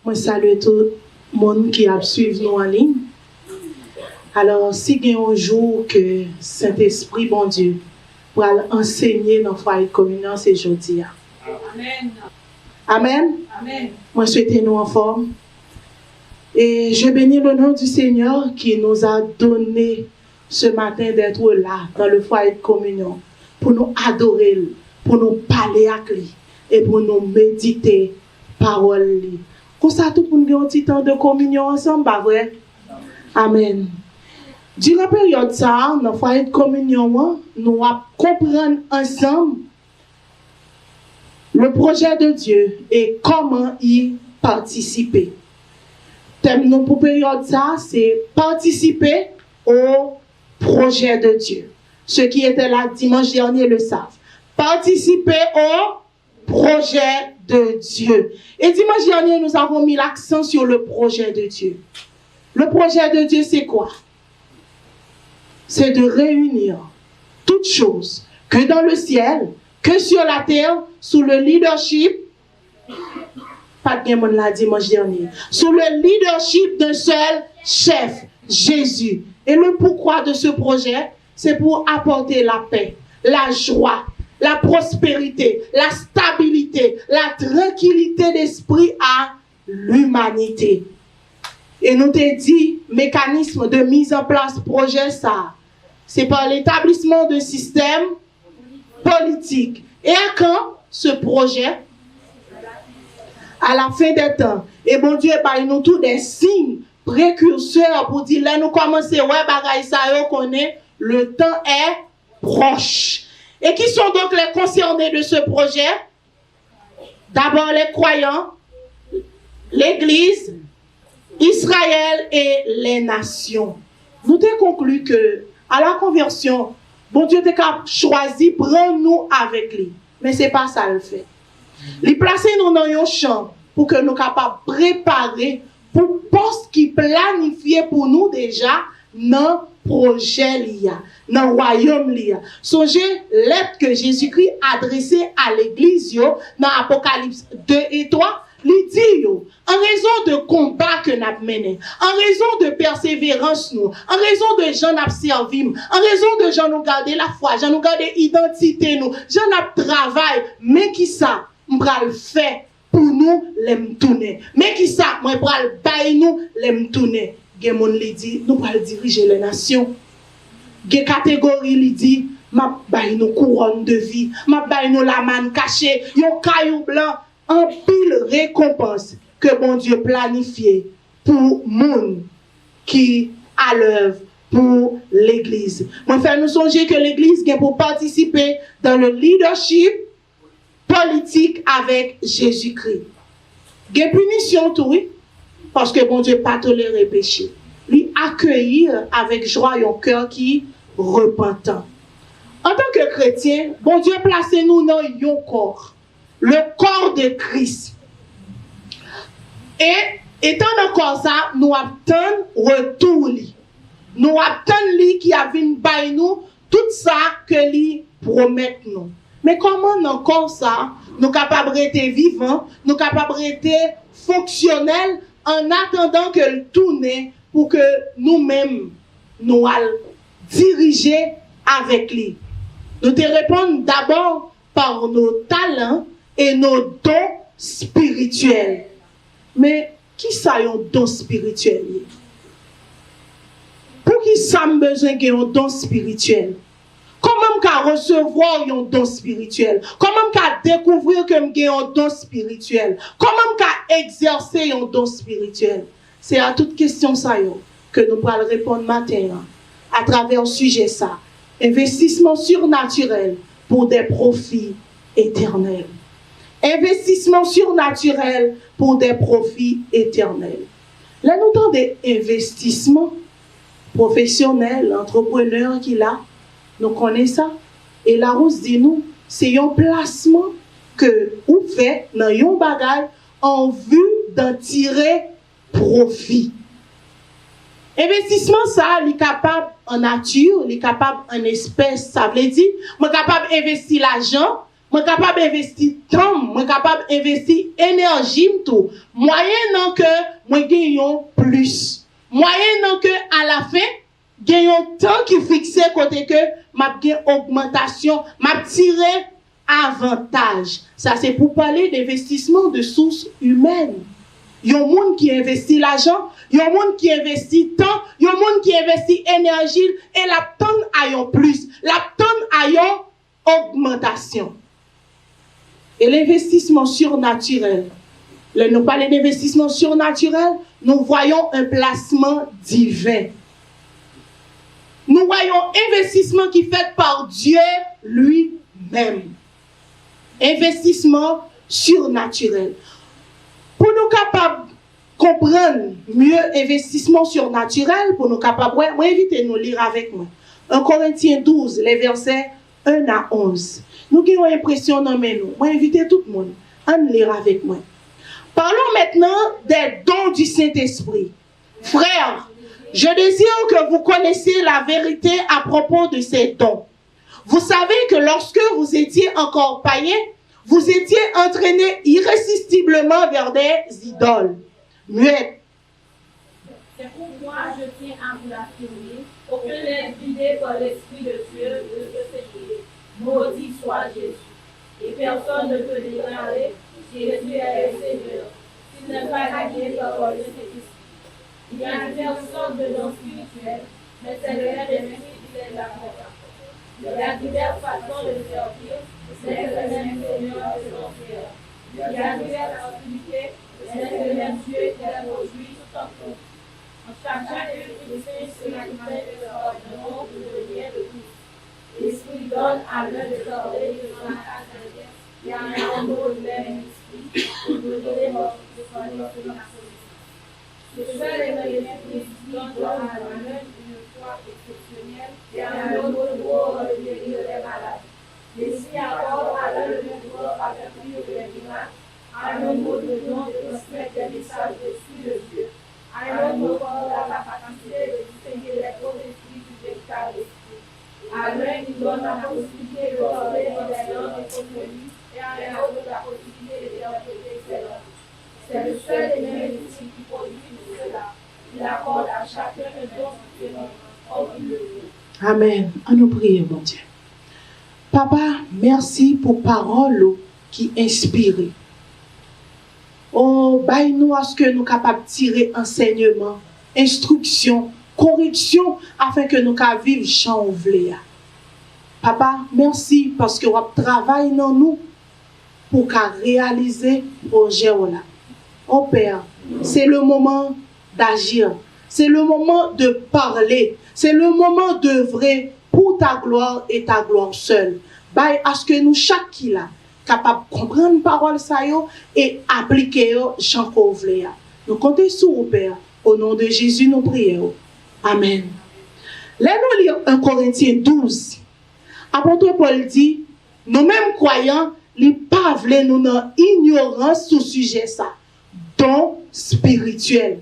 Moi, salue tout le monde qui a suivi nous en ligne. Alors, si il y a un jour que Saint-Esprit, bon Dieu, pour enseigner dans le foyer de communion, c'est aujourd'hui. Amen. Amen. Amen. Moi, je souhaite nous en forme. Et je bénis le nom du Seigneur qui nous a donné ce matin d'être là, dans le foyer de communion, pour nous adorer, pour nous parler à lui et pour nous méditer parole. Comme ça, tout le monde a un petit temps de communion ensemble, pas vrai? Amen. Durant la période ça, dans le foyer de communion, nous allons comprendre ensemble le projet de Dieu et comment y participer. Thème nous pour période ça, c'est participer au projet de Dieu. Ceux qui étaient là dimanche dernier le savent. Participer au projet de Dieu. Et dimanche dernier, nous avons mis l'accent sur le projet de Dieu. Le projet de Dieu, c'est quoi? C'est de réunir toutes choses, que dans le ciel, que sur la terre, sous le leadership, pas de monde l'a dimanche dernier, sous le leadership d'un seul chef, Jésus. Et le pourquoi de ce projet, c'est pour apporter la paix, la joie, la prospérité, la stabilité, la tranquillité d'esprit à l'humanité. Et nous t'ai dit, mécanisme de mise en place projet ça, c'est par l'établissement de systèmes politiques. Et à quand ce projet? À la fin des temps. Et bon Dieu, il nous tous des signes précurseurs pour dire, là nous commençons, ouais, bagaille ça, on connaît, le temps est proche. Et qui sont donc les concernés de ce projet? D'abord les croyants, l'Église, Israël et les nations. Nous avons conclu que à la conversion, bon Dieu a choisi prendre nous avec lui. Mais ce n'est pas ça le fait. Il place nous dans un champ pour que nous soyons capables de préparer pour le poste qui planifié pour nous déjà dans le projet l'IA, dans le royaume l'IA. Songez l'être que Jésus-Christ a adressé à l'église dans Apocalypse 2 et 3. Il dit, en raison de combat que nous avons mené, en raison de persévérance nous, en raison de gens nous servi, en raison de gens nous garder la foi, gens nous garder l'identité nous, gens nous travail, mais qui ça, m'bral le fait pour nous les tourner. Mais qui ça, moi m'bral bailler nous les tourner. Gen li dit, nous pral diriger les nations. Gen catégorie li dit, m'a bailler nous couronne de vie, m'a bailler nous la manne cachée, yon caillou blanc. En pile récompense que bon Dieu planifié pour monde qui à l'œuvre pour l'église. Moi faire nous songer que l'église est pour participer dans le leadership politique avec Jésus-Christ. Il y a punition tout oui, parce que bon Dieu pas tolérer péché. Lui accueillir avec joie un cœur qui repentant. En tant que chrétien, bon Dieu place nous dans un corps. Le corps de Christ. Et étant encore ça, nous attendons retour. Nous attendons lui qui a vu nous tout ça que lui promet nous. Mais comment encore ça, nous capables d'être vivants, nous capables d'être fonctionnels en attendant que le tourne pour que nous-mêmes nous allons diriger avec lui. Nous te répondons d'abord par nos talents et nos dons spirituels. Mais qui ça un don spirituel? Pour qui ça a besoin d'un don spirituel? Comment qu'à recevoir un don spirituel? Comment qu'à découvrir que j'ai un don spirituel? Comment qu'à exercer un don spirituel? C'est à toute question ça que nous allons répondre matin à travers le sujet ça. Investissement surnaturel pour des profits éternels. Investissement surnaturel pour des profits éternels. Là, nous avons des investissements professionnels, entrepreneurs qui là, nous connaissons ça. Et la Rose dit nous, c'est un placement que vous faites dans un bagage en vue d'en tirer profit. Investissement, ça, il est capable en nature, il est capable en espèces. Ça veut dire, je suis capable d'investir l'argent moi capable d'investir temps, moi capable d'investir énergie tout. Moyennant que moi gagnons plus. Moyennant que à la fin gagnons temps qui fixé côté que m'a gagne augmentation, m'a tiré avantage. Ça c'est pour parler d'investissement de sources humaines. Il y a un monde qui investit l'argent, il y a un monde qui investit temps, il y a un monde qui investit énergie et la tonne a plus, la tonne a augmentation. Et l'investissement surnaturel, là nous parlons d'investissement surnaturel, nous voyons un placement divin. Nous voyons investissement qui est fait par Dieu lui-même. Investissement surnaturel. Pour nous capables de comprendre mieux investissement surnaturel, pour nous capables, moi invitez-nous à lire avec moi. 1 Corinthiens 12, les versets 1 à 11. Nous qui avons l'impression dans nous. Moi invitez tout le monde à lire avec moi. Parlons maintenant des dons du Saint-Esprit. Frères, je désire que vous connaissiez la vérité à propos de ces dons. Vous savez que lorsque vous étiez encore païens, vous étiez entraînés irrésistiblement vers des idoles muettes. C'est pourquoi je tiens à vous l'affirmer, aucun n'est guidé par l'Esprit de Dieu de ce Jésus. Maudit soit Jésus. Et personne ne peut déclarer Jésus est le Seigneur s'il n'est pas guidé par le Saint-Esprit. Il y a diverses sortes de dons spirituels, mais c'est le même esprit qui les apporte. Il y a diverses façons de servir, mais c'est le même Seigneur de l'enfer. Il y a diverses activités, mais c'est le même Dieu qui les produit tout en tout. En chacun des saints se manifeste le nom de bien de tous. L'Esprit donne à l'un de parler de son acte. Il y a un mot de même esprit, pour donner les morts de son esprit. Le seul et même esprit donne à l'un une foi exceptionnelle et à un autre pour le guérir des malades. L'Esprit accorde à l'un le pouvoir d'accomplir les miracles, à un autre le don de transmettre des messages reçus de Dieu, à un autre la capacité de distinguer les faux esprits du véritable esprit. À l'un, il donne la possibilité de parler dans les langues inconnues et à un autre la possibilité d'interpréter ces langues. C'est le seul et même esprit qui produit tout cela. Il accorde à chacun le don différent, comme il le veut. Amen. À nous prier, mon Dieu. Papa, merci pour parole qui inspire. Oh, baille-nous à ce que nous sommes capables de tirer enseignement, instruction, correction, afin que nous puissions vivre sans ouvler. Papa, merci parce que vous travaillez dans nous pour réaliser le projet. Oh Père, c'est le moment d'agir, c'est le moment de parler, c'est le moment d'œuvrer pour ta gloire et ta gloire seule. Baille à ce que nous, chaque qui là, capable de comprendre la parole et appliquer Jean Couvléa. Nous comptons sur vous, Père. Au nom de Jésus, nous prions. Amen. Là, nous lisons 1 Corinthiens 12. Apôtre Paul dit, nous-mêmes croyants, les pas voulons nous dans ignorance sur sujet ça. Don spirituel.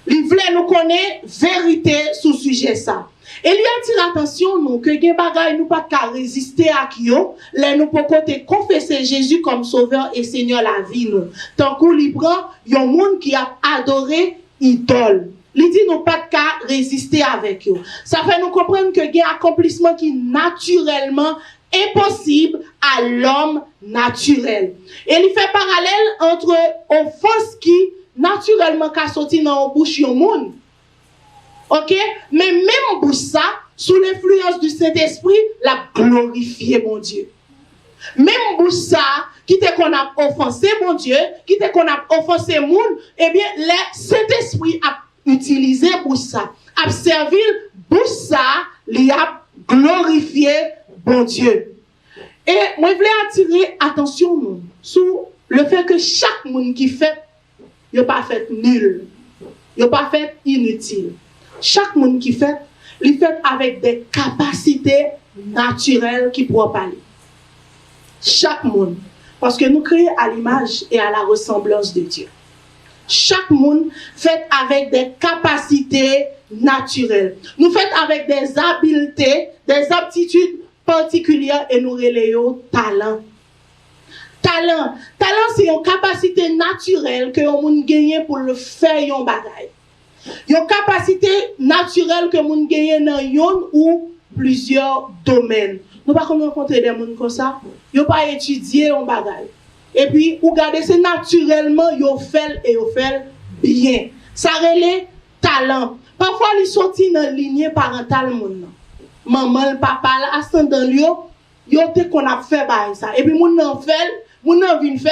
Ils voulaient nous connaître vérité sur sujet ça. Et il y attire attention nous que gen bagay nous pas qu'à résister à kyo, là nous pour côté confesser Jésus comme sauveur et Seigneur la vie nous. Tant qu'on li prend yon monde qui a adoré idole. Il dit nous pas qu'à résister avec eux. Ça fait nous comprendre que gen accomplissement qui naturellement impossible à l'homme naturel. Et il fait parallèle entre offense qui naturellement qu'a sorti dans bouche yon monde. OK? Mais même pour ça, sous l'influence du Saint-Esprit, la glorifier mon Dieu. Même pour ça, qui te qu'on a offensé mon Dieu, qui te qu'on a offensé monde, eh bien, le Saint-Esprit a utilisé pour ça, a servi pour ça, il a glorifié mon Dieu. Et moi, je voulais attirer attention sur le fait que chaque monde qui fait, il n'a pas fait nul, il n'a pas fait inutile. Chaque monde qui fait, il fait avec des capacités naturelles qui pourront parler. Chaque monde. Parce que nous créons à l'image et à la ressemblance de Dieu. Chaque monde fait avec des capacités naturelles. Nous faisons avec des habiletés, des aptitudes particulières et nous relayons talent Talent. Talent, c'est une capacité naturelle que on moun gagne pour le faire yon bagay. Une capacité naturelle que moun gagne dans yon ou plusieurs domaines. Nous pas rencontrer des gens comme ça. Yo pas étudier un bagay. Et puis, ou regardez, c'est naturellement, yo fait et yo fait bien. Ça relève talent. Parfois, ils sortent dans la lignée parentale. Maman, le papa, ascendant yo te qu'on a fait ça. Et puis, moun nan vin fait,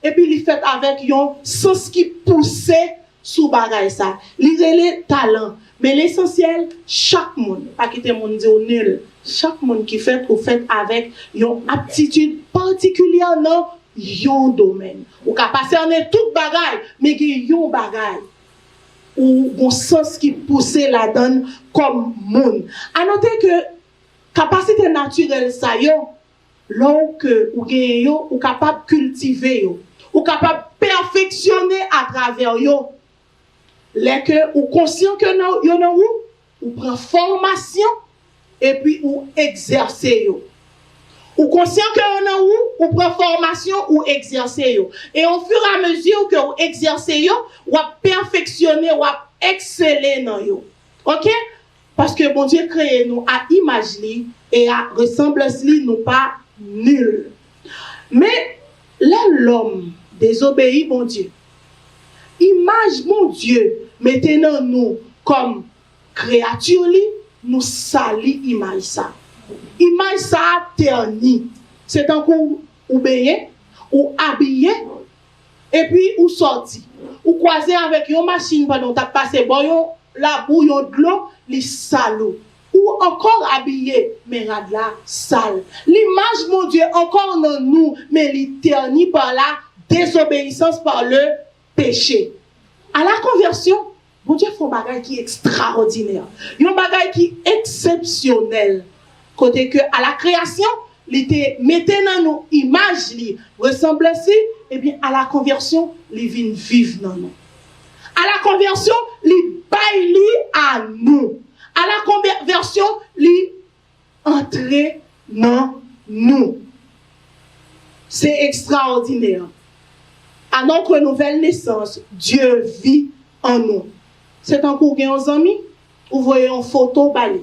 et puis, il fait avec yon sens qui poussait sous bagay ça. Li relève talent. Mais l'essentiel, chaque monde, pas quitter moun di ou nul, chaque monde qui fait ou fait avec une aptitude particulière dans yon domaine. Ou ka passer en tout bagay, mais qui yon bagay ou bon sens qui pousse la donne comme monde. À noter que capacité naturelle ça yo, là que ou gen yo ou capable cultiver yo, ou capable perfectionner à travers yo. Les que ou conscient que yo nan ou prend formation et puis ou exercer yo. Ou conscient que yo nan ou prend formation ou exercer yo. Et au fur et à mesure que ou exercer yo, ou perfectionner ou exceller nan yo. OK? Parce que bon Dieu créé nous à image li et à ressemblance li nous pas nul. Mais l'homme désobéit bon Dieu. Image mon Dieu mettez nous comme créature li, nous sali image ça. Image ça terni. C'est un coup ou baigné, ou habillé, et puis ou sorti. Ou croisé avec une machine pendant que tu as passé bon, la bouillon de l'eau, les salauds. Ou encore habillé, mais rad la sale. L'image, mon Dieu, encore dans nous, mais l'éterni par la désobéissance, par le péché. À la conversion, mon Dieu fait un bagage qui est extraordinaire. Il y a un bagage qui est exceptionnel. Côté que à la création, il était mettez dans nos images, ressemble si, et bien à la conversion, il vient vivre dans nous. À la conversion, il baille à nous. À la conversion, il entre dans nous. C'est extraordinaire. À notre nouvelle naissance, Dieu vit en nous. C'est un coup que nos amis, vous voyez une photo bali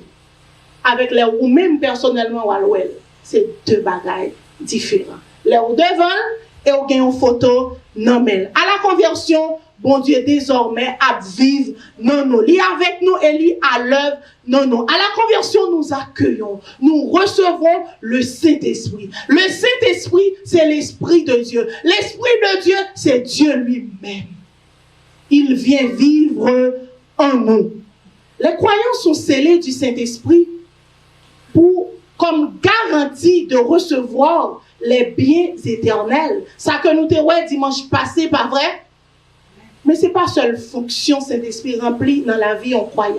avec les ou même personnellement ou c'est deux bagailles différents. Les ou devant et ou gagne une photo normale. À la conversion, bon Dieu désormais à vivre non nous, li avec nous et li à l'œuvre non nous. À la conversion, nous accueillons, nous recevons le Saint-Esprit. Le Saint-Esprit, c'est l'Esprit de Dieu. L'Esprit de Dieu, c'est Dieu lui-même. Il vient vivre en nous. Les croyants sont scellés du Saint-Esprit comme garantie de recevoir les biens éternels. Ça que nous te ouais dimanche passé, pas vrai? Mais ce n'est pas seule fonction Saint-Esprit remplie dans la vie en croyant.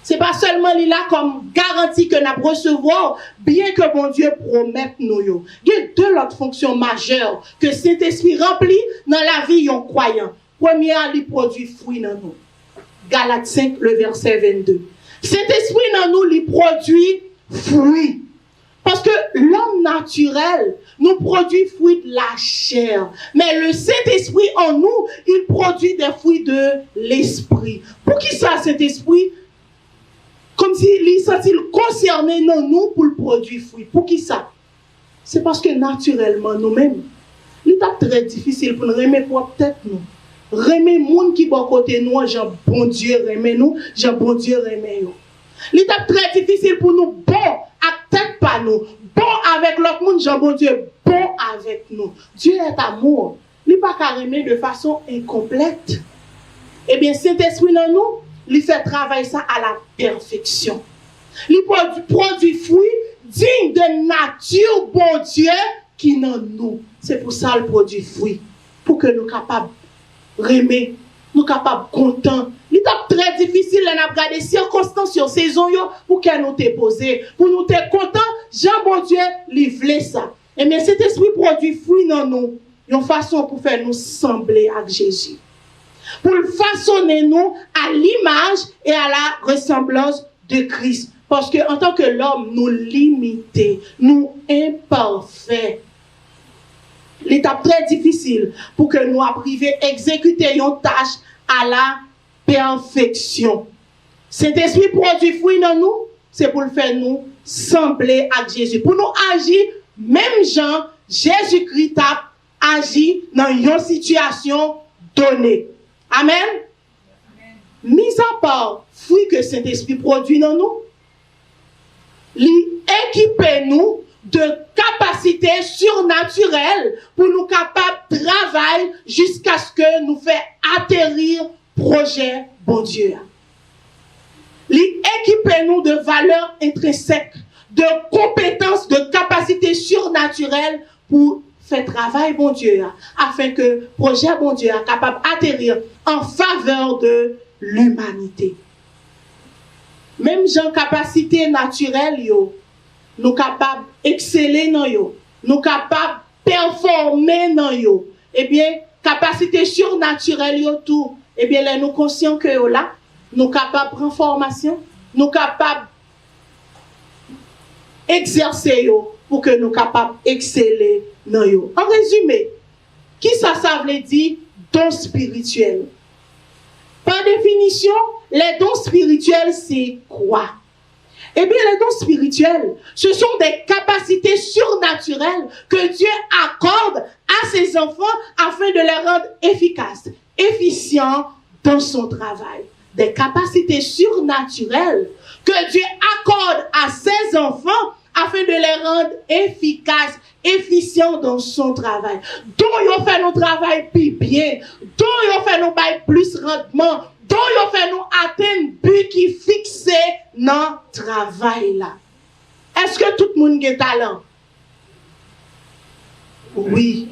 Ce n'est pas seulement là comme garantie que nous recevoir, bien que mon Dieu promette nous. Il y a deux autres fonctions majeures que Saint-Esprit remplit dans la vie en croyant. Première, il produit fruit dans nous. Galates 5, le verset 22. Saint-Esprit dans nous, il produit fruit. Parce que l'homme naturel nous produit fruit de la chair. Mais le Saint-Esprit en nous, il produit des fruits de l'esprit. Pour qui ça, Saint-Esprit? Comme s'il s'est concerné dans nous pour le produire fruit. Pour qui ça? C'est parce que naturellement, nous-mêmes, il est très difficile pour nous remettre pour peut-être nous. Remettre les gens qui sont à côté de nous, j'ai bon Dieu remet nous, j'ai bon Dieu remet nous. Il est très difficile pour nous, bon, à tête pas nous, bon avec l'autre monde, j'ai bon Dieu, bon avec nous. Dieu est amour. Il n'est pas qu'à remettre de façon incomplète. Eh bien, cet esprit dans nous, il fait travailler ça à la perfection. Il produit fruit digne de nature, bon Dieu, qui est dans nous. C'est pour ça qu'il produit fruit. Pour que nous capables de remettre, nous capables de contents. Il est très difficile de regarder les circonstances sur saison pour que nous te poser. Pour nous te contents, Jean bon Dieu, il voulait ça. Et bien cet esprit produit fruit dans nous. Une façon pour faire nous sembler à Jésus. Pour façonner nous à l'image et à la ressemblance de Christ. Parce qu'en tant que l'homme, nous limités, nous imparfaits. L'étape très difficile pour que nous arrivions à exécuter une tâche à la perfection. Cet esprit produit fruit dans nous, c'est pour le faire nous sembler à Jésus. Pour nous agir, même Jean, Jésus-Christ a agi dans une situation donnée. Amen. Mis à part fruit que cet esprit produit dans nous, équiper nous de capacités surnaturelles pour nous capables de travailler jusqu'à ce que nous fassions atterrir projet bon Dieu. Équiper nous de valeurs intrinsèques, de compétences, de capacités surnaturelles pour faire travail bon Dieu, afin que projet bon Dieu soit capable d'atterrir en faveur de l'humanité. Même gens capacité naturelle, nous capables d'exceller dans yo, nous capables de performer dans yo. Eh bien, capacité surnaturelle yo tout, eh bien, là, nous conscients que yo là, nous capables de prendre formation, nous capables d'exercer yo pour que nous capables d'exceller dans yo. En résumé, qui ça veut dire don spirituel? Par définition, les dons spirituels, c'est quoi? Eh bien, les dons spirituels, ce sont des capacités surnaturelles que Dieu accorde à ses enfants afin de les rendre efficaces, efficients dans son travail. Des capacités surnaturelles que Dieu accorde à ses enfants afin de les rendre efficaces, efficients dans son travail. Donc, ils fait nos travail plus bien. Donc, ils fait nos bail plus rendement. Donc, ils fait nous atteindre but qui fixé dans le travail là. Est-ce que tout le monde a talent? Oui.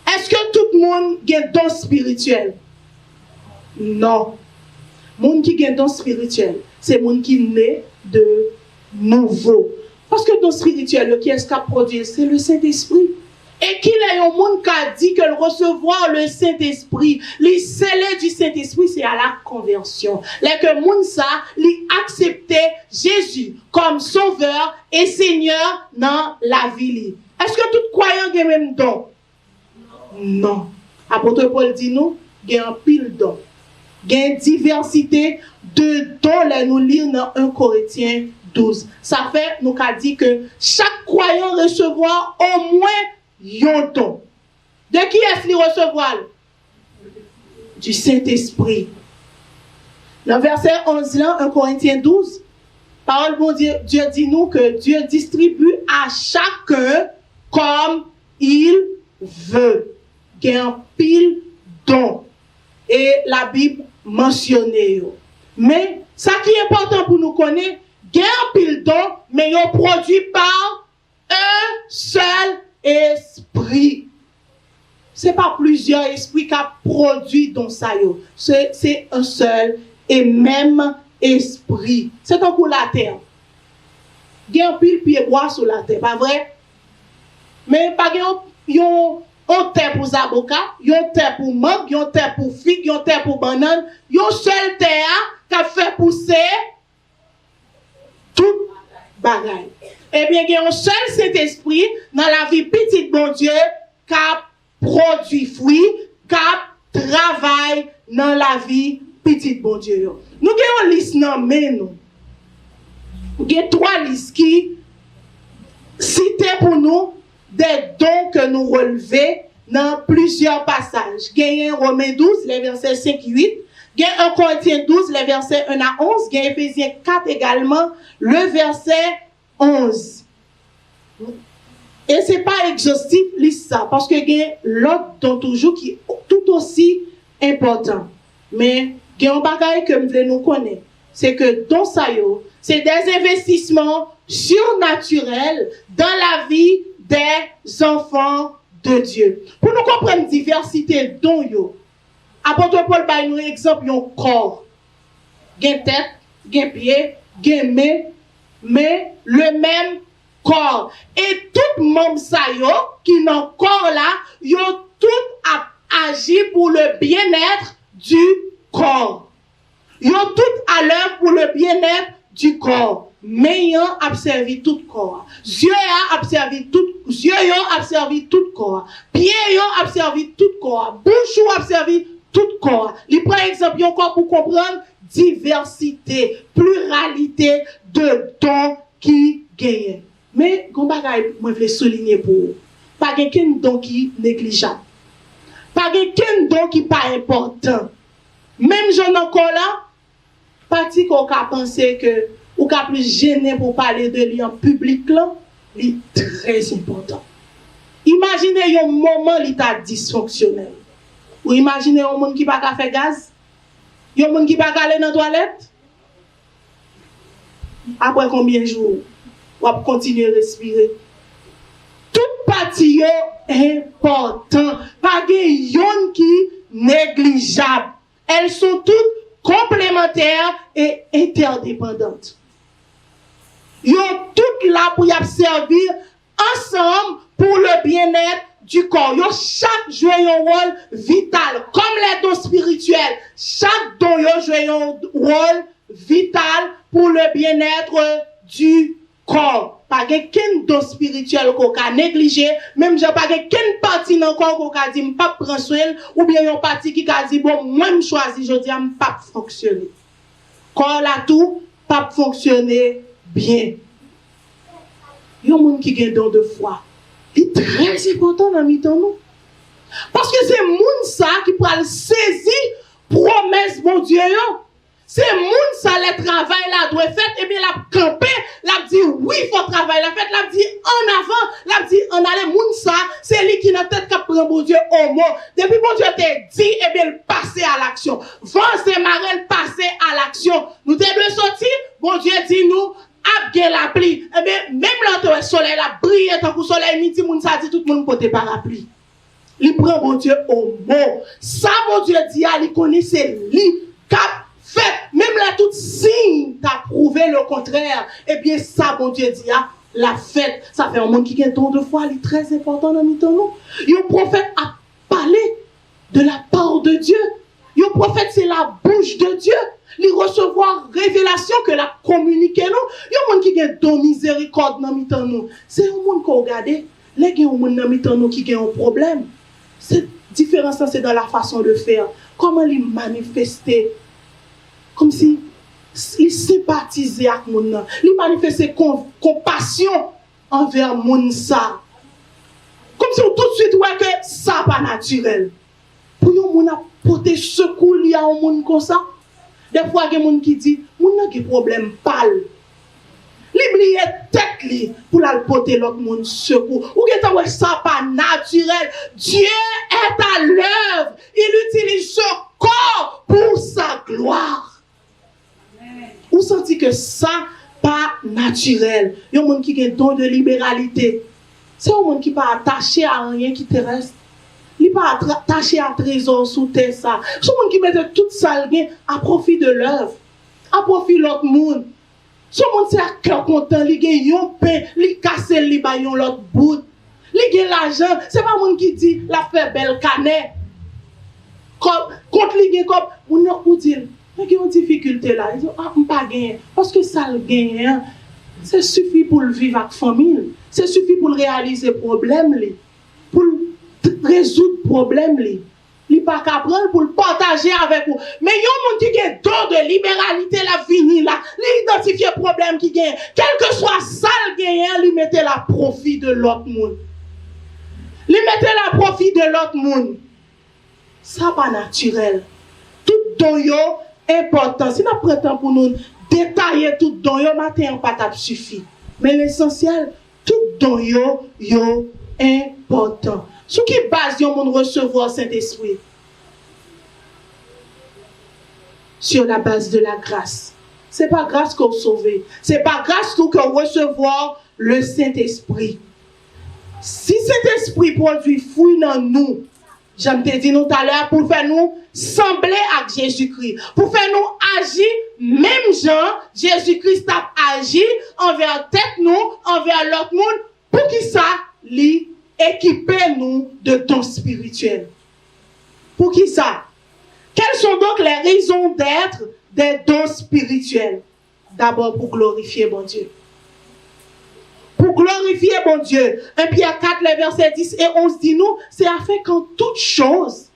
Est-ce que tout le monde a don spirituel? Non. Monde qui a don spirituel, c'est monde qui naît de nouveau. Parce que don spirituel, qui est-ce qu'a produit? C'est le Saint-Esprit. Et qu'il y a un monde qui a dit que recevoir le Saint-Esprit, les scellés du Saint-Esprit, c'est à la conversion. Les que monde ça, lui accepter Jésus comme sauveur et Seigneur dans la vie. Est-ce que tout croyant a même don? Non. Apôtre Paul dit nous, il y a un pile don. Il y a une diversité de dons, là nous lire dans 1 Corinthiens 12. Ça fait, nous qu'a dit que chaque croyant recevoir au moins un don. De qui est-ce qu'il recevoir? Du Saint-Esprit. Dans verset 11, là, 1 Corinthiens 12, parole bon Dieu dit nous que Dieu distribue à chacun comme il veut. Il y a un pile don. Et la Bible mentionne. Mais, ça qui est important pour nous connaître, il y a un pile don, mais il est produit par un seul esprit. Ce n'est pas plusieurs esprits qui ont produit dans ça. C'est un seul et même esprit. C'est un coup la terre. Il y a un pile pied bois sur la terre, pas vrai? Mais pas on terre pour zaboka, yon terre pour mangue, yon terre pour figue, yon terre pour banane, yon seul terre qui a fait pousser tout bagaille. Eh bien, il y a un seul Saint-Esprit dans la vie petite bon Dieu qui a produit fruit, qui a travaillé dans la vie petite bon Dieu. Nous avons une liste dans nous. Nous avons 3 listes qui citent pour nous des dons que nous relevons dans plusieurs passages. Il y a Romains 12, les versets 5 et 8. Il y a 1 Corinthiens 12, les versets 1 à 11. Il y a Éphésiens 4 également, le verset 11. Et ce n'est pas exhaustif, liste ça, parce que il y a l'autre don toujours qui est tout aussi important. Mais il y a un bagage que nous voulons nous connaître. C'est que dans ça, c'est des investissements surnaturels dans la vie des enfants de Dieu. Pour nous comprendre la diversité dont yo, apôtre Paul baille nous exemple un corps. Gen tête, gen pied, gen main, mais le même corps. Et tout membre ça yo qui dans corps là, yo tout a agi pour le bien-être du corps. Yo tout à l'heure pour le bien-être du corps. Main a servi tout corps. Yeux a servi tout corps. Pied a servi tout corps. Bouche a servi tout corps. Il prend exemple encore pour comprendre diversité, pluralité de dons qui gagnent. Mais quand moi je veux souligner pour vous, pas quelqu'un don qui négligeable. Pas quelqu'un don qui pas important. Même j'en encore là, parti qu'on a pensé que ou qu'a plus gêné pour parler de lui en public là, c'est très important. Imaginez un moment il est dysfonctionnel. Ou imaginez un monde qui pas qu'à faire gaz, un monde qui pas qu'à aller dans la toilette. Après combien de jours, on va continuer à respirer. Toute partie est importante. Pas de yon qui négligeable. Elles sont toutes complémentaires et interdépendantes. Ils sont toutes là pour y servir ensemble pour le bien-être du corps. Ils chaque joue un rôle vital. Comme les dons spirituels, chaque don joue un rôle vital pour le bien-être du corps. Pas qu'un don spirituel qu'on a négligé, même j'ai pas qu'une partie dans le corps qu'on a dit pas prendre soin, ou bien une partie qui a dit bon, moi je choisis, je dis pas fonctionner. Corps là tout, pas fonctionner bien. Il y a un monde qui a un don de foi. C'est très important dans le temps nous. Parce que c'est monde ça qui peut saisir promesse mon Dieu. C'est monde ça le travail là doit faire et bien la camper, la dit oui, il faut travailler la fête, la dit en avant, la dit en aller monde ça, c'est lui qui n'a tête qui prend mon Dieu au mot. Depuis mon Dieu t'a dit et bien le passer à l'action. Vent c'est marel passer à l'action. Nous devons sortir, mon Dieu dit nous abgé la pluie. Eh bien même là le soleil la brille tant que soleil midi monde ça dit tout le monde porter parapluie. Il prend mon Dieu au mot. Ça mon Dieu dit il connaît c'est lui cap fait, même là, tout signe t'a prouvé le contraire. Eh bien, ça, mon Dieu dit, la fête, ça fait un monde qui a un don de foi, il est très important dans notre temps. Le prophète a parlé de la part de Dieu. Le prophète, c'est la bouche de Dieu. Il recevoir révélation que la communiquer nous. Il y a un monde qui a un don miséricorde dans notre temps. C'est un monde qu'on regarde. Les gens qui ont un monde qui a un problème. Cette différence, c'est dans la façon de faire. Comment les manifester. Comme si il sympathisait avec mon nom. Il manifestait compassion envers mon ça. Comme si on tout de suite voit que ça pas naturel. Pour yon moun apporter secours li à un monde comme ça. Des fois il y a moun qui dit moun nan qui problème pâle. L'oublier tête li pour la porter l'autre monde secours. Ou que ça ça pas naturel. Dieu est à l'œuvre. Il utilise ce corps pour sa gloire. Ou senti que ça pas naturel. Il y a un monde qui a un don de libéralité. C'est un monde qui pas attaché à rien qui terrestre. Il pas attaché à trésor sous terre ça. C'est un monde qui met tout ça à profit de l'œuvre, à profit de l'autre monde. C'est un monde qui a cœur content, il gagne un pain, il casse li ba yon l'autre bout. Il gagne l'argent, c'est pas un monde qui dit la fait belle canet. Contre li gagne comme on dit il y a une difficulté là. Ils disent, ah, on ne pas gagner. Parce que ça le gagne, c'est suffit pour le vivre avec la famille. C'est suffit pour réaliser le problème, pour résoudre le problème. Il n'est pas qu'à prendre pour le partager avec vous. Mais il y a un monde qui a un don de libéralité, la vie là. Il identifie le problème qui gagne. Quel que soit ça le gagnant, il mettait la profit de l'autre monde. Il mettait la profit de l'autre monde. Ça pas naturel. Tout don yo important. Si nous prenons pour nous détailler tout don yo matin pas suffit. Mais l'essentiel, tout don yo important. Sur qui base yon moun recevoir Saint-Esprit? Sur la base de la grâce. C'est pas grâce qu'on sauve. C'est pas grâce qu'on recevoir le Saint-Esprit. Si Saint-Esprit produit fruit dans nous, j'aime te dire nous tout à l'heure, pour faire nous sembler à Jésus-Christ. Pour faire nous agir, même genre, Jésus-Christ a agi envers tête nous, envers l'autre monde, pour qu'il ça, lui, équiper nous de dons spirituels. Pour qui ça? Quelles sont donc les raisons d'être des dons spirituels? D'abord pour glorifier bon Dieu. Pour glorifier bon Dieu. 1 Pierre 4, les versets 10 et 11 dit nous, c'est afin qu'en toute chose,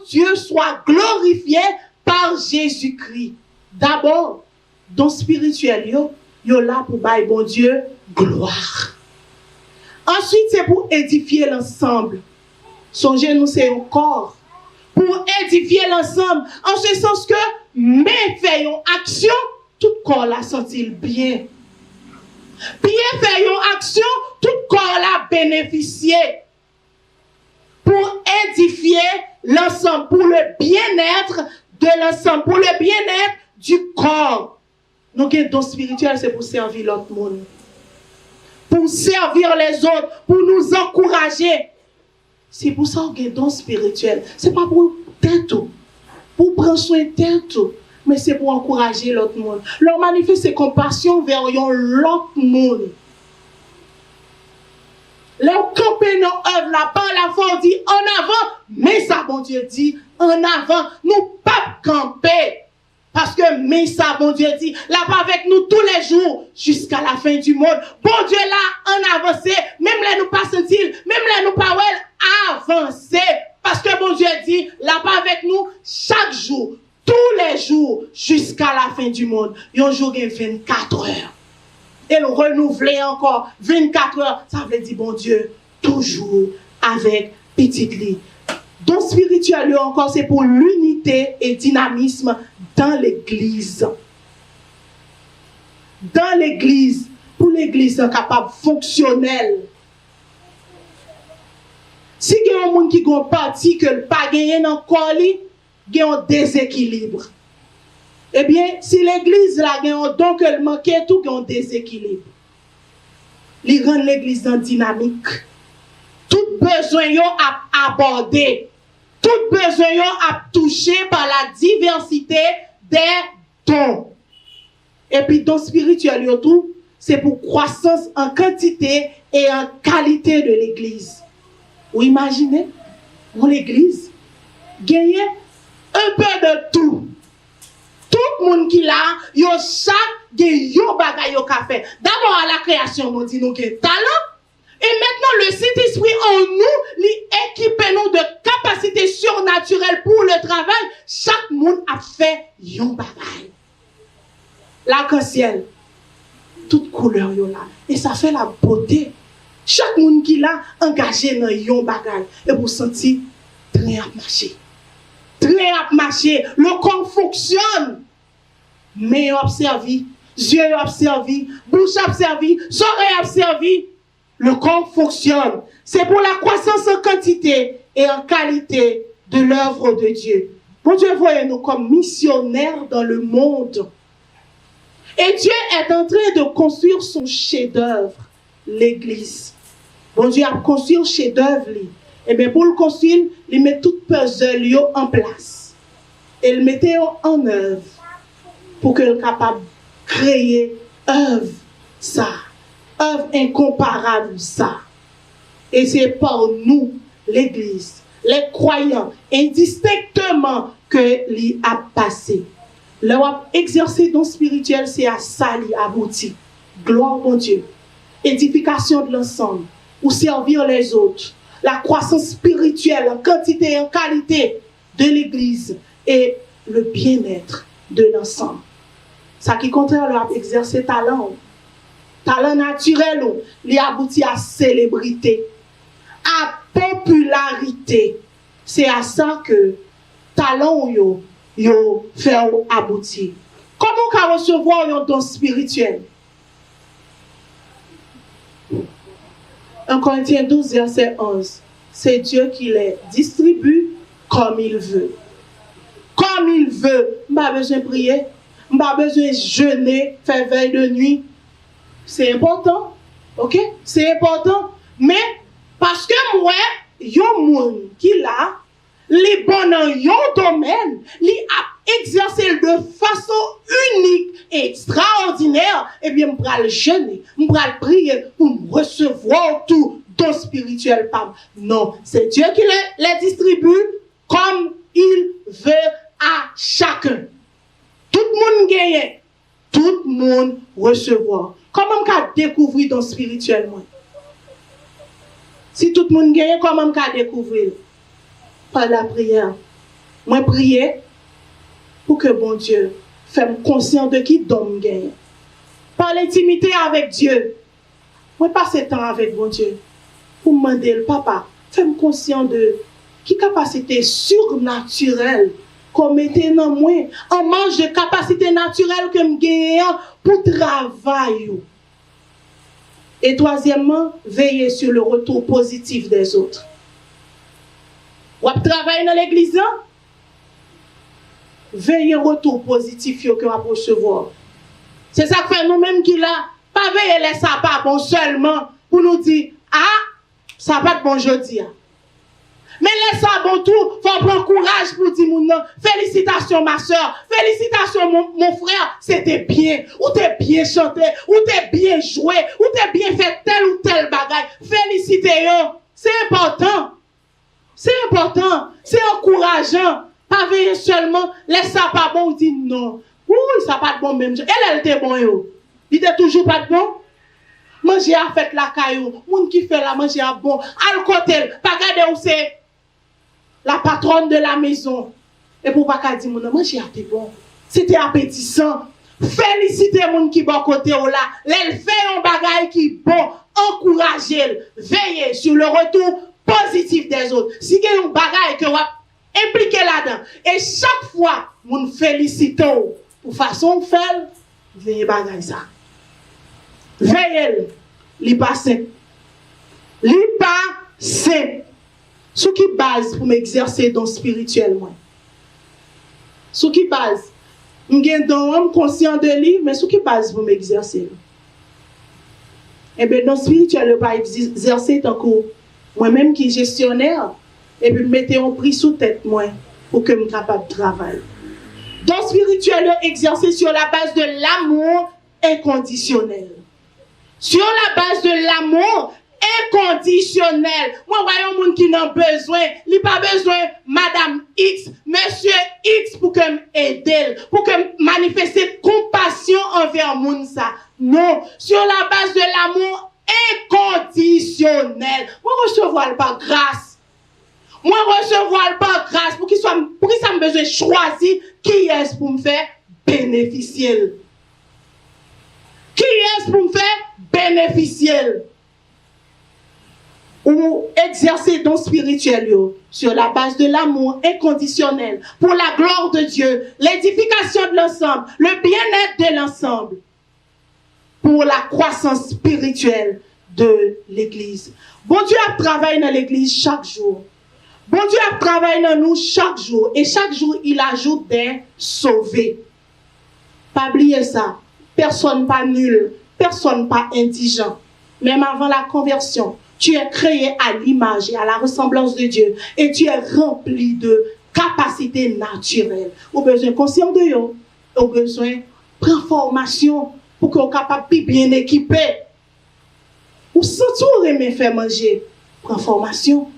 Dieu soit glorifié par Jésus-Christ. D'abord, don spirituel, yo là pour bailler bon Dieu gloire. Ensuite, c'est pour édifier l'ensemble. Songez-nous, c'est un corps. Pour édifier l'ensemble, en ce sens que, mais faisons action, tout corps l'a senti bien. Bien faisons action, tout corps l'a bénéficié. Pour édifier l'ensemble, pour le bien-être de l'ensemble, pour le bien-être du corps. Donc, un don spirituel, c'est pour servir l'autre monde. Pour servir les autres, pour nous encourager. C'est pour ça qu'on a un don spirituel. Ce n'est pas pour tête, pour prendre soin de tête, mais c'est pour encourager l'autre monde. Leur manifester compassion vers l'autre monde. Leur camper dans l'œuvre, là, par la foi, on dit en avant, mais ça, bon Dieu dit en avant. Nous pas camper. Parce que, mais ça, bon Dieu dit, là, pas avec nous tous les jours, jusqu'à la fin du monde. Bon Dieu, là, en avancé, même là, nous pas sentir, même là, nous pas avancer. Parce que, bon Dieu dit, là, pas avec nous, chaque jour, tous les jours, jusqu'à la fin du monde. Et un jour, il y a 24 heures. Et le renouveler encore 24 heures, ça veut dire, bon Dieu, toujours avec petite lit. Donc, spirituel, encore, c'est pour l'unité et dynamisme dans l'église. Dans l'église, pour l'église capable, fonctionnelle. Si il y a un monde qui a un parti que le pas gagné dans le corps, il y a un déséquilibre. Eh bien, si l'église là, il y a un don que le manque, tout, il y a un déséquilibre. Il rend l'église en dynamique. Tout besoin à aborder. Tout besoin à toucher par la diversité des dons. Et puis, don spirituel, tout, c'est pour croissance en quantité et en qualité de l'église. Vous imaginez, dans l'église, gagner un peu de tout. Tout le monde qui l'a, yo chaque yo bagay yo ka fait. D'abord à la création, nous dit nous que talent. Et maintenant le Saint-Esprit en nous, équipe nous de capacités surnaturelles pour le travail. Chaque monde a fait yon bagay. L'arc-en-ciel, toute couleur yo là. Et ça fait la beauté. Chaque monde qui l'a engagé dans yon bagay. Et vous sentez très à marcher. Très à marcher. Le corps fonctionne. Mais observé, yeux observé, bouche observé, oreille observé. Le corps fonctionne. C'est pour la croissance en quantité et en qualité de l'œuvre de Dieu. Bon Dieu, voyez-nous comme missionnaires dans le monde. Et Dieu est en train de construire son chef-d'œuvre, l'Église. Bon Dieu a construit un chef-d'œuvre. Et bien pour le construire, il met tout puzzle en place. Et il mettait en œuvre pour qu'il soit capable de créer œuvre ça. Œuvre incomparable ça. Et c'est par nous, l'Église, les croyants, indistinctement que l'y a passé. Leur exercer don spirituel, c'est à ça l'y abouti. Gloire mon Dieu. Édification de l'ensemble. Ou servir les autres. La croissance spirituelle en quantité et en qualité de l'Église. Et le bien-être de l'ensemble. Ça qui contraire leur exercer talent. Talent naturel, il aboutit à célébrité, à popularité. C'est à ça que talent yo fait aboutir. Comment on peut recevoir un don spirituel? 1 Corinthiens 12, verset 11. C'est Dieu qui les distribue comme il veut. Comme il veut. Je n'ai pas besoin de prier. Je n'ai pas besoin de jeûner, faire veille de nuit. C'est important, ok? C'est important. Mais, parce que moi, yon moun qui là, les bon dans yon domaine, li a exercé de façon unique et extraordinaire, eh bien, m'pral jeûner, m'pral prier pour recevoir tout don spirituel. Non, c'est Dieu qui les distribue comme il veut à chacun. Tout le monde gagne. recevoir. Comment qu'a découvrir dans spirituellement? Si tout le monde gagne, comment qu'a découvrir? Par la prière. Moi prier pour que bon Dieu fasse conscient de qui don gagne. Par l'intimité avec Dieu. Moi passe temps avec bon Dieu pour me demander le papa, fais-moi conscient de qui capacité surnaturelle qu'on mette dans moi, en manque de capacité naturelle que me gagne pour travailler. Et troisièmement, veiller sur le retour positif des autres. Ou travailler dans l'église, veiller au retour positif que vous recevoir. C'est ça que fait nous-mêmes qui là, pas veiller les sapas bon seulement pour nous dire, ah, ça va être bon jeudi. Mais laisse ça bon tout, faut prendre courage pour dire mon nom. Félicitations ma soeur, félicitations mon frère, c'était bien, ou t'es bien chanté, ou t'es bien joué, ou t'es bien fait tel ou tel bagage. Félicitez-vous, c'est important. C'est important, c'est encourageant. Pas veiller seulement, laisse ça pas bon, ou dit non. Oui, ça pas de bon même. Elle était bon yo. Il était toujours pas de bon. Manger à fait la caillou, moun qui fait la manger à bon, al côté, pas regarder où c'est la patronne de la maison. Et pour pas dire moun manger à t'es bon. C'était appétissant. Félicitez moun qui bon côté ou là, elle fait un bagage qui bon, encouragez, veillez sur le retour positif des autres. Si il y a un bagage que vous impliqué là-dedans et chaque fois moun félicite pour façon faire, veillez bagage ça. Veillez, li pas simple. Li pas simple. Sous qui base pour m'exercer dans spirituellement? Sous qui base? M'gen don conscient de lui, mais sous qui base pour m'exercer? Eh bien, dans spirituel, pas exercer tant que moi-même qui gestionnaire, et puis mettez un prix sous tête moi pour que je sois capable de travailler. Dans spirituel, exercer sur la base de l'amour inconditionnel. Sur la base de l'amour inconditionnel. Moi, voyons moun qui n'a besoin. Il n'a pas besoin Madame X, Monsieur X pour que m'aide, pour que manifester compassion envers moun ça. Non. Sur la base de l'amour inconditionnel. Moi, recevoir pas grâce. Moi, recevoir pas grâce pour qu'il soit, pour qu'il soit besoin de choisir qui est pour me faire bénéficier. Qui est pour me faire bénéficier? Ou exercer don spirituel sur la base de l'amour inconditionnel pour la gloire de Dieu, l'édification de l'ensemble, le bien-être de l'ensemble, pour la croissance spirituelle de l'Église. Bon Dieu a travaillé dans l'Église chaque jour. Bon Dieu a travaillé dans nous chaque jour. Et chaque jour, il ajoute des sauvés. Pas oublier ça. Personne pas nul. Personne pas indigent. Même avant la conversion, tu es créé à l'image et à la ressemblance de Dieu. Et tu es rempli de capacités naturelles. Au besoin conscient de vous. Au besoin de formation pour qu'on soit capable de bien équipé. Ou sans tout aimer faire manger. Prends formation.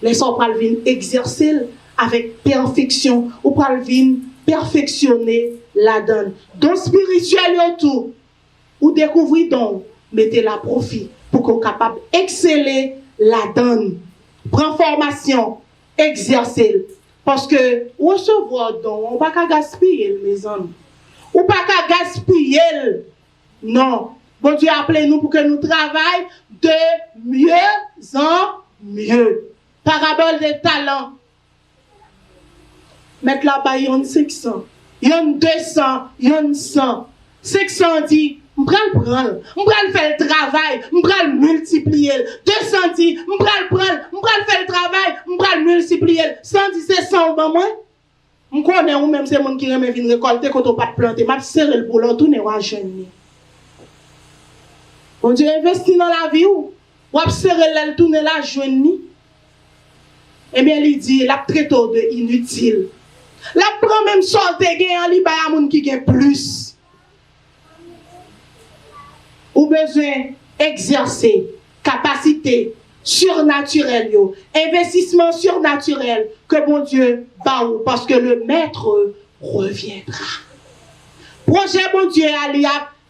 Laissons pas venir exercer avec perfection. Ou pas venir perfectionner la donne. Donc spirituel tout. Ou découvrir donc, mettez la profit pour qu'on soit capable d'exceller la donne. Prends formation, exercer. Parce que recevoir donc, on ne va pas gaspiller mes amis. On ne va pas gaspiller. Non. Bon Dieu a appelé nous pour que nous travaillions de mieux en mieux. Parabole des talents. Mettre là-bas, il y a 500, il y a 200, il y a 100. 500 dit, je vais faire le travail, je vais le multiplier. 200 dit, je vais faire le travail, je vais le multiplier. 100 dit, c'est 100 au moins. Je connais ou même ces gens qui viennent récolter quand on ne pas planter. Je vais serrer le boulot, tout n'est pas jeune. On dit, investir dans la vie ou va serrer le tourner la jeune. Eh bien, il dit, la traite de inutile. La prend même sorte de gain, il y a des gens qui gagnent plus. Ou besoin exercer capacité surnaturelle, investissement surnaturel que bon Dieu baou parce que le maître reviendra. Projet bon Dieu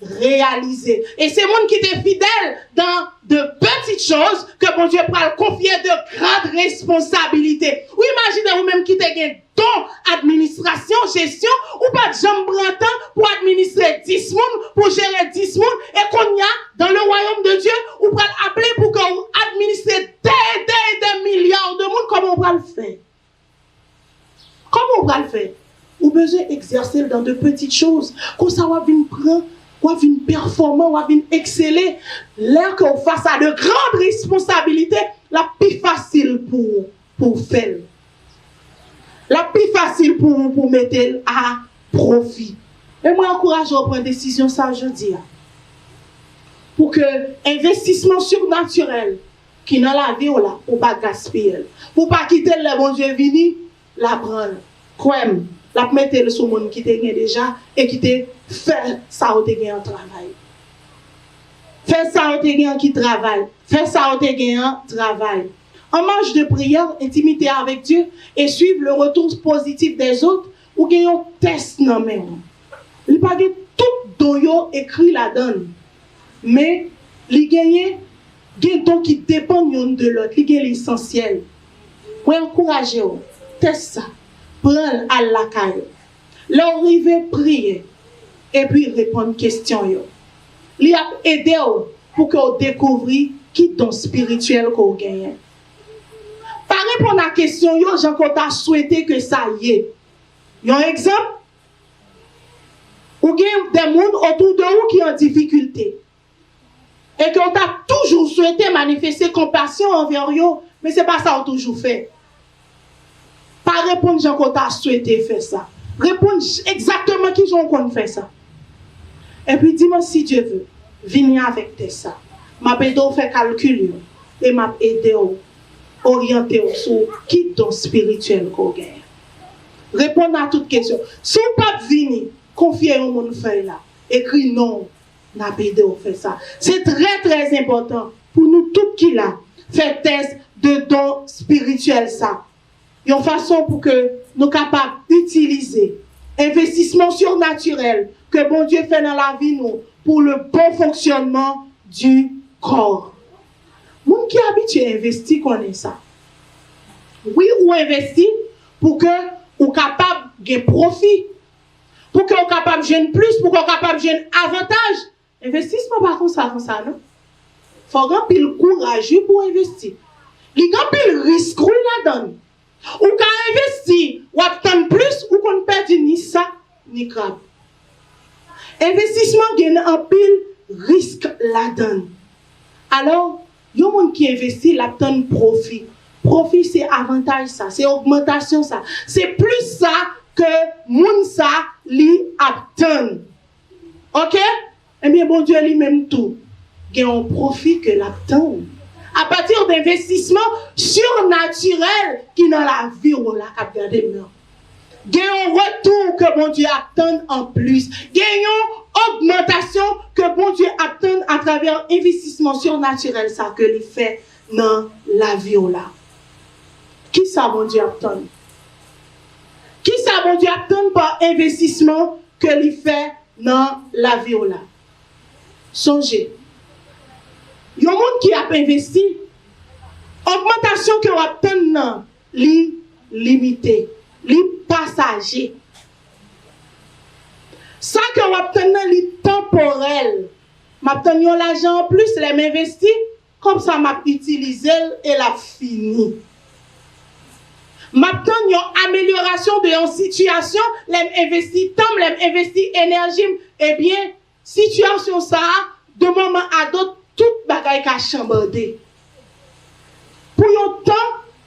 réaliser. Et c'est monde qui était fidèle dans de petites choses que bon Dieu pourra le confier de grandes responsabilités. Ou imaginez vous-même qui était don administration, gestion, ou pas de jambes temps pour administrer 10 monde, pour gérer 10 monde, et qu'on y a dans le royaume de Dieu, ou pour appeler pour qu'on administre des milliards de monde, comment on va le faire? Comment on va le faire? Ou besoin d'exercer dans de petites choses. Comme ça, on va venir prendre, on va venir performer, on va venir exceller. L'air qu'on face à de grandes responsabilités, la plus facile pour faire. La plus facile pour mettre à profit. Et moi, encourage à prendre décision ça aujourd'hui. Pour que investissement surnaturel qui dans la vie, là, pour pas gaspiller. Pour pas quitter le bon Dieu vini, la prendre. Croyez-moi. La mettre sur le monde qui te gagne déjà et qui te fait ça au te gagne en travail. Fais ça au te gagne qui travaille. Fais ça au te gagne en travail. En marche de prière, intimité avec Dieu et suivre le retour positif des autres ou gagne un test non même. Il pas tout don écrit là-dedans. Mais il gagne don qui dépend de l'autre, il gagne l'essentiel. Moi encourager test ça. Prendre à la caille. L'arriver prier et puis répondre aux questions. Il a aidé pour que vous découvriez qui don spirituel que vous gagnez. Par répondre à la question, j'ai encore souhaité que ça y est. Un exemple, vous avez des gens autour de vous qui ont des difficultés. Et que vous avez toujours souhaité manifester compassion envers eux, mais ce n'est pas ça que vous avez toujours fait. Pas répondre, j'ai encore souhaité faire ça. Répondre exactement qui j'en compte faire ça. Et puis dis-moi si Dieu veut, venir avec ça. M'a aidé à faire calcul et m'a aidé à orienter sur qui don spirituel qu'on gagne. Répondre à toutes questions. Si vous ne pouvez pas venir, confiez au monde fait là. Écris non, m'a aidé à faire ça. C'est très très important pour nous tous qui là, faire test de don spirituel ça. Une façon pour que nous soyons capables d'utiliser investissement surnaturel que bon Dieu fait dans la vie nous pour le bon fonctionnement du corps. Moun qui est habitué à investir connaît ça. Oui, ou investir pour que vous capable de profit, pour que vous capable de gagner plus, pour que vous capable de gagner avantage. Investissement pas comme ça non. Faut avoir le courageux pour investir. Il y a un risque là-dedans. Ou qu'à investir, ou obtenir plus, ou qu'on perd ni ça, ni crabe. Investissement gagne un pile risque là-dedans. Alors, il y a des gens qui investissent, ils obtiennent profit. Profit, c'est avantage ça, c'est augmentation ça. C'est plus ça que moun ça li obtient. Ok? Eh bien, bon Dieu lui-même tout. Il y a un profit que l'obtient. À partir d'investissements surnaturels qui dans la vie on l'a regardé maintenant. Gagnons retour que bon Dieu attend en plus. Gagnons augmentation que bon Dieu attend à travers investissement surnaturel ça que il fait dans la vie là. Qui ça bon Dieu attend? Qui ça bon Dieu attend par investissement que il fait dans la vie là? Songez. Il y a des gens qui ont investi. Augmentation que vous obtenez, li limité, li passager. Ça que vous obtenez, li temporel. M'obtenez l'argent en plus, les m'investi, comme ça m'a utilisé et la fini. M'obtenez une amélioration de une situation, les investi temps, les investi énergie, eh bien, situation ça, de moment à d'autres, toute bagaille qu'a chambardé. Pour un temps,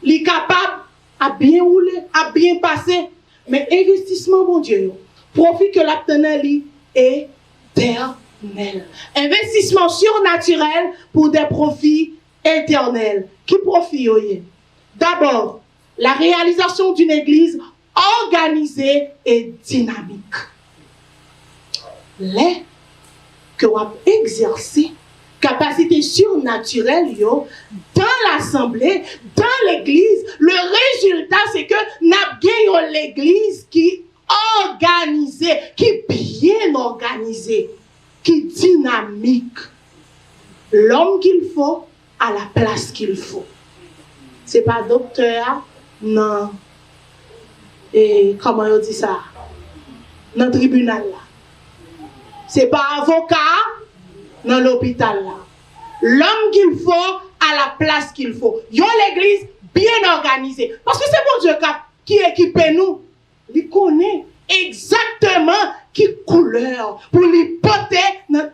il est capable à bien rouler, à bien passer. Mais investissement, mon Dieu, profit que l'obtenant est éternel. Investissement surnaturel pour des profits éternels. Qui profit? D'abord, la réalisation d'une église organisée et dynamique. Les que vous exercez capacité surnaturelle dans l'assemblée, dans l'église. Le résultat, c'est que nous avons l'église qui est organisée, qui est bien organisée. qui dynamique l'homme qu'il faut à la place qu'il faut. C'est pas docteur, non. Et comment on dit ça? Dans le tribunal là. C'est pas avocat dans l'hôpital là. L'homme qu'il faut à la place qu'il faut. Yo l'église bien organisée. Parce que c'est bon Dieu qui équipe nous. Il connaît exactement qui couleur pour les porter.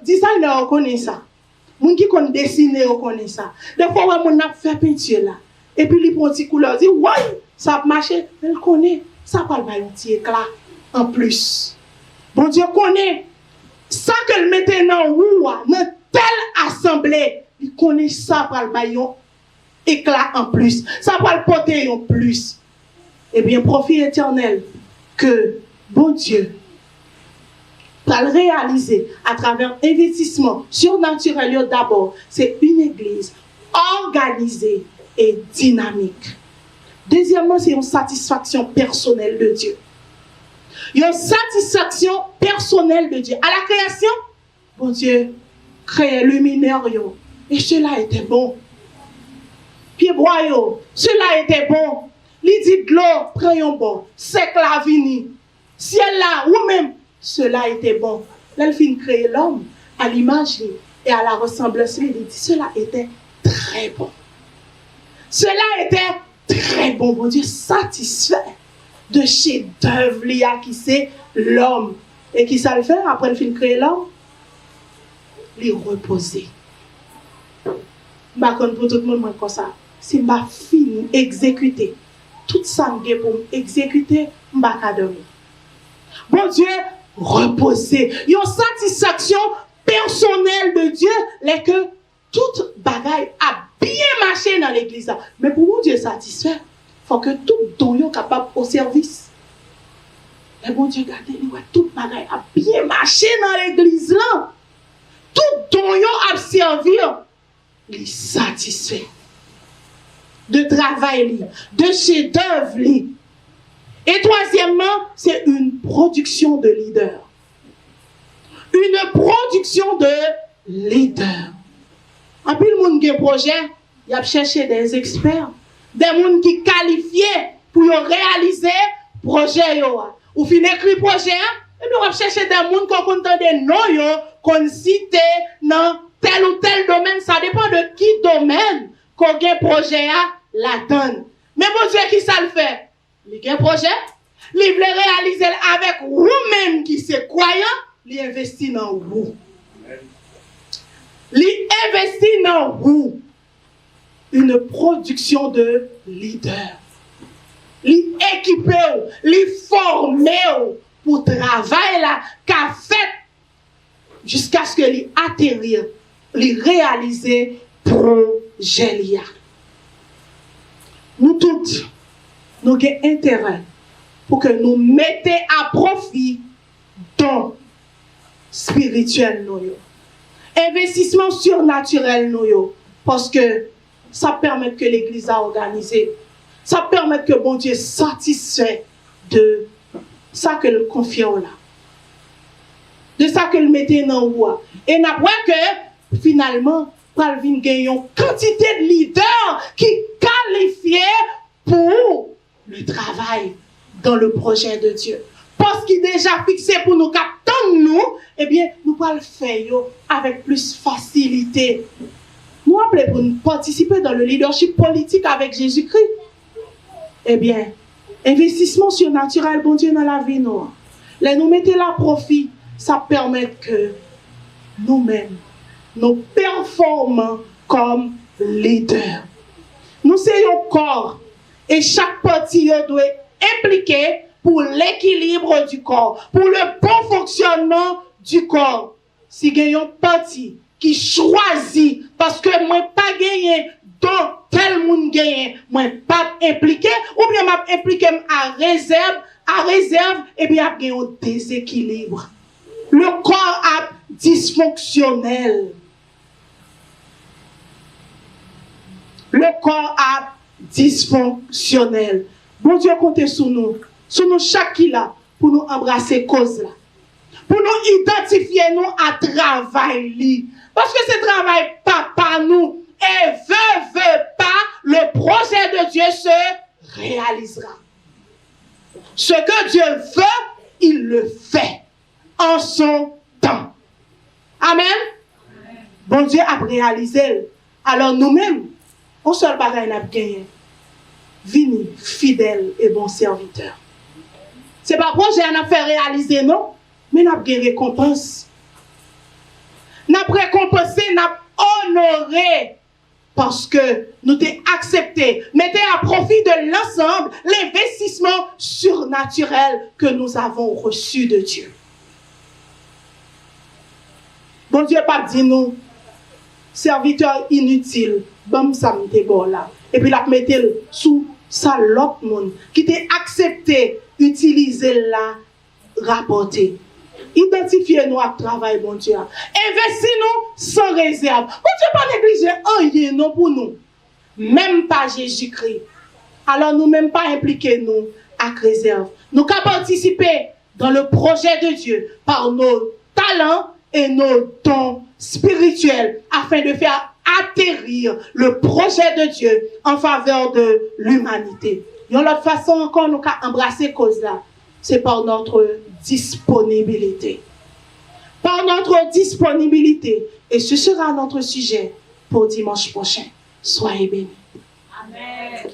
Designer reconnaît ça. Moun qui connaît dessiner reconnaît ça. Des fois on a fait peinture là. Et puis il prend une couleur dit ouais, ça a marché. Elle connaît. Ça parle pas un petit éclat en plus. Bon Dieu connaît ça qu'elle mettait dans telle assemblée. Il connaît ça par le éclat en plus. Ça par le porter en plus. Eh bien, profit éternel que bon Dieu va le réaliser à travers investissement surnaturel d'abord. C'est une église organisée et dynamique. Deuxièmement, c'est une satisfaction personnelle de Dieu. Une satisfaction personnelle de Dieu. À la création, bon Dieu créait luminaire, et cela était bon. Puis bois, cela était bon. Il dit de l'eau, prends bon. C'est que la vini. Ciel là, ou même, cela était bon. Là, il finit créer l'homme à l'image et à la ressemblance. Il dit, cela était très bon. Cela était très bon. Bon Dieu satisfait de chef-d'œuvre qui c'est l'homme. Et qui ça le fait après il finit créer l'homme? Il reposer. Pour tout le monde comme ça. Si je finis exécuter tout ça pour exécuter, je vais dormir. Bon Dieu, reposer. Il y a une satisfaction personnelle de Dieu, là que toute bagaille a bien marché dans l'église. Mais pour mon Dieu satisfait, il faut que tout don soit capable au service. Et bon Dieu, regardez, toute bagaille a bien marché dans l'église là. Tout don a servi. Il est satisfait de travail, de chef-d'œuvre. Et troisièmement, c'est une production de leader. Une production de leader. En plus, le monde qui a un projet, il a cherché des experts, des gens qui qualifiés pour réaliser le projet. Ou fin écrit projet, et puis on va chercher des gens qui ont des noms, qu'on cite dans tel ou tel domaine. Ça dépend de qui domaine qu'on a un projet la donne. Mais bon Dieu, qui ça le fait? Il a un projet, il veut réaliser avec vous-même qui c'est croyant, il investit dans vous. Il investit dans vous. Une production de leader. Il équipe, il forme pour travailler là, qu'a fait jusqu'à ce que il atterrir, il réaliser projet. Nous tous, nous avons intérêt pour que nous mettions à profit don spirituel nous. Investissement surnaturel nous. Parce que ça permet que l'église a organisé. Ça permet que bon Dieu satisfait de ça que le confie là. De ça que le mettait dans vous. Et nous avons que finalement, Palvin gagne une quantité de leaders qui qualifiés pour le travail dans le projet de Dieu. Parce qu'il est déjà fixé pour nous capter nous, eh bien, nous pouvons le faire avec plus facilité. Nous appelons pour nous participer dans le leadership politique avec Jésus-Christ. Eh bien, investissement surnaturel, bon Dieu, dans la vie, nous. Là, nous mettons à profit, ça permet que nous-mêmes, nous performons comme leaders. Nous sommes un corps et chaque partie doit impliquer pour l'équilibre du corps, pour le bon fonctionnement du corps. Si il y a une partie qui choisit, parce que moi pas gagné, donc tel monde gagne, moi pas impliqué, ou bien m'a impliqué à réserve, et bien il y a un déséquilibre. Le corps est dysfonctionnel. Le corps est dysfonctionnel. Bon Dieu compte sur nous chaque qui là, pour nous embrasser cause là. pour nous identifier nous à travail. Parce que ce travail papa nous et veut pas, le projet de Dieu se réalisera. Ce que Dieu veut, il le fait en son temps. Amen. Bon Dieu a réalisé. Alors nous-mêmes, on seul bagaille n'a gagné. Vini, fidèle et bon serviteur. C'est pas projet qu'on a fait réaliser, non? Mais nous avons une récompense. Nous avons récompensé, nous avons honoré. Parce que nous t'ai accepté, mettez à profit de l'ensemble l'investissement surnaturel que nous avons reçu de Dieu. Bon Dieu pas dit nous, serviteur inutile, bon ça me t'est bon là. Et puis la mettez sous ça l'autre monde qui t'a accepté, utiliser la, rapporter. Identifiez-nous à travail, bon Dieu. Investissez-nous sans réserve. Bon Dieu pas négliger rien non pour nous. Même pas Jésus-Christ. Alors nous même pas impliquer nous à réserve. Nous qu'à participer dans le projet de Dieu par nos talents et nos dons spirituels afin de faire atterrir le projet de Dieu en faveur de l'humanité. Et l'autre façon encore nous qu'à embrasser cause là, c'est par notre disponibilité. Par notre disponibilité. Et ce sera notre sujet pour dimanche prochain. Soyez bénis. Amen.